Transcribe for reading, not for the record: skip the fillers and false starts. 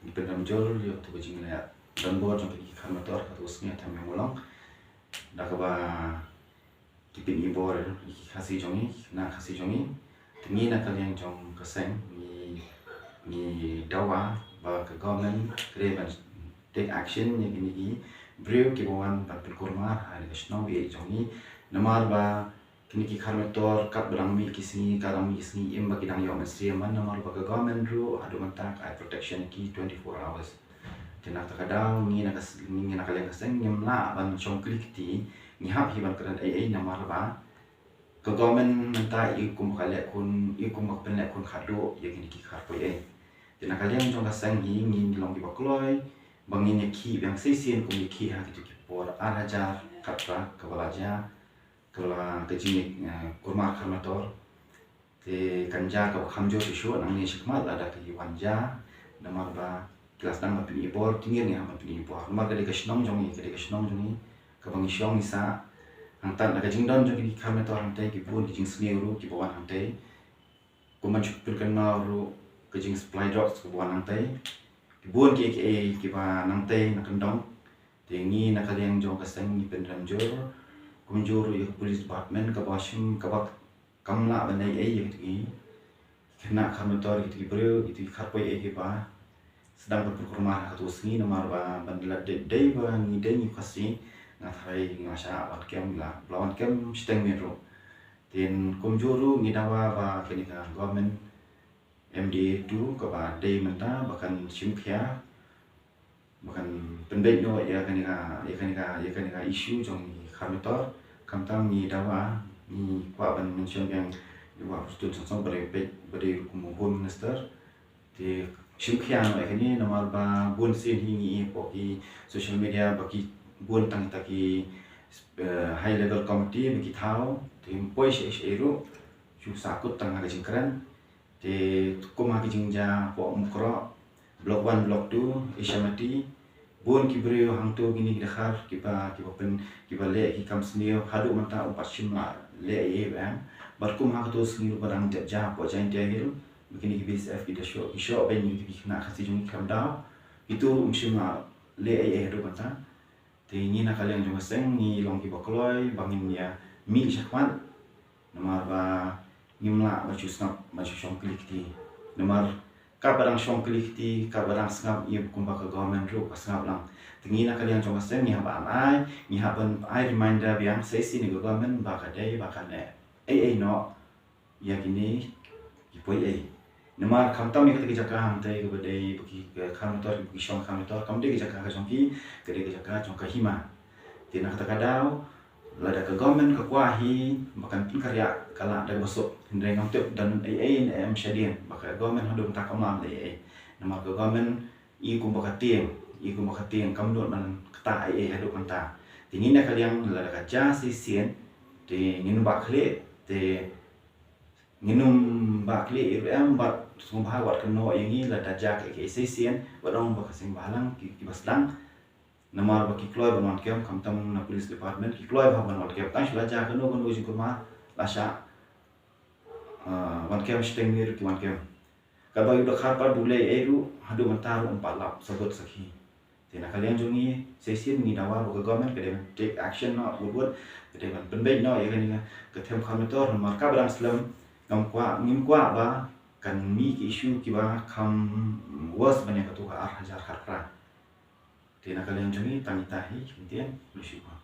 ipendam jol yo tu bajing na dan bor jong ki khan motor ka usnya tham yang ulang da ka ba kipin i bor khasi jongi na khasi jongi tingi na kalian jong kaseng ni dawa ba ka government kreban take action ni gini brew ki bawan ba kurma ha ni snow ye jongi namar ba kini ki motor kat berang mi kisini karang mi kisini im bagi dang yo mesti man namar ba ka government ru adu mantak eye protection ki 24 hours kena takadang ni na kalian kaseng nyem la ban chong klik ti ni hap hi ban kan ai namar ba ka government menta i kum kale kun i kum pen le kun khado ye gini ki khar ko ye kena kalian jong kaseng hi ni long ki bakloi bangin ye ki bang sesien kum ki ha ki por arajar katra kabalaja kala kejini kurma motor te kanja ka khamjo tisho nang ni shikmat ada ki wanja namar ba kelas dang pini bor tingir ni apa pini bor namar ka de kashnong jong ni ka bangi shong ni sa angtan ka jingdon jong ki motor hante ki bun ki jing sni ru ki bawan hante kuman chupil kan na ru ka jing supply drops ko bawan hante ki bun ki ba nangte nakandong te ni nakaliang jong kaseng ni pendram jor kunjuru ya police department ka bashim ka bak kamla banai ai gitu ki kena motor gitu bro gitu kharpoi ai ba sedang berkurma atau sini nomor ba bandla day ba ni day ni kasi ngathai ngasha wat kem la lawan kem steng mero tin kunjuru ni dawa ba kini ka government MD2 ka ba day menta bahkan simkhia bahkan pendek no ya kan isu jong motor kamtang ni dawa ni kwa ban mention yang wa stun song beri kumpul minister di simkhian wa ini nomor ba bun sin hingi poki social media baki bun tang taki high level committee baki thau tim poi she eru chu sakut tang ga jingkran te kuma ki jingja po mukro block 1 block 2 Ishamati bun kibrio hangto gini dakhar kiba pen kiba le ki kam snio hadu manta umpat shimla le ye bam barkum ha to snio barang ja po jain dia hil begini ki BSF ki show ben ni ki na khasi jung kam da itu shimla le ye hadu manta te ni na kalian jung seng ni long ki bakloi bangin ya mi shakwan namar ba ngimla ba chusnap ma shong klik ti namar ka barang shong klik ti ka barang sngap ye kumba ka government ru ka sngap lang tingi na kalian jong sen ni haba ai ni haban ai reminder biang sesi ni government ba ka dei ba ka ne ai no ya gini ki poi ai nama khamtam ni ka jaka ham tai ka dei ki khamtor ki shong khamtor kam de jaka ka jong ki ka de jaka jong ka hima tina kata kadau lada ke government ke kuahi bahkan pun karya kala ada besok hindai ngautuk dan ai em syadian maka government hadu tak kamam ai nama ke government i kum bakatieng kam dot man kata ai hadu kanta tingin na kaliang lada kaja sisien te nginum bakle te nginum bakle em bat sumpah wat keno yangi lada jak ke sisien wadong bakasing balang ki baslang namar baki kloy banwan kem kamtam na police department ki kloy ba banwan kem tan shla ja kano jing kurma lasha wan kem steng mir ki wan kem ka ba yuda khar pa dule eru hadu mantar lap sabot sakhi tina kalian jungi sesi ni dawa ba government ke take action no buat ke ban penbei no ya kan ke them khamator namar ka barang slam ngam kwa ba kan mi ki issue ki ba kham was banyak tu ka 8000 kharkra tina kalian jungi tangi tahi kemudian lusyuka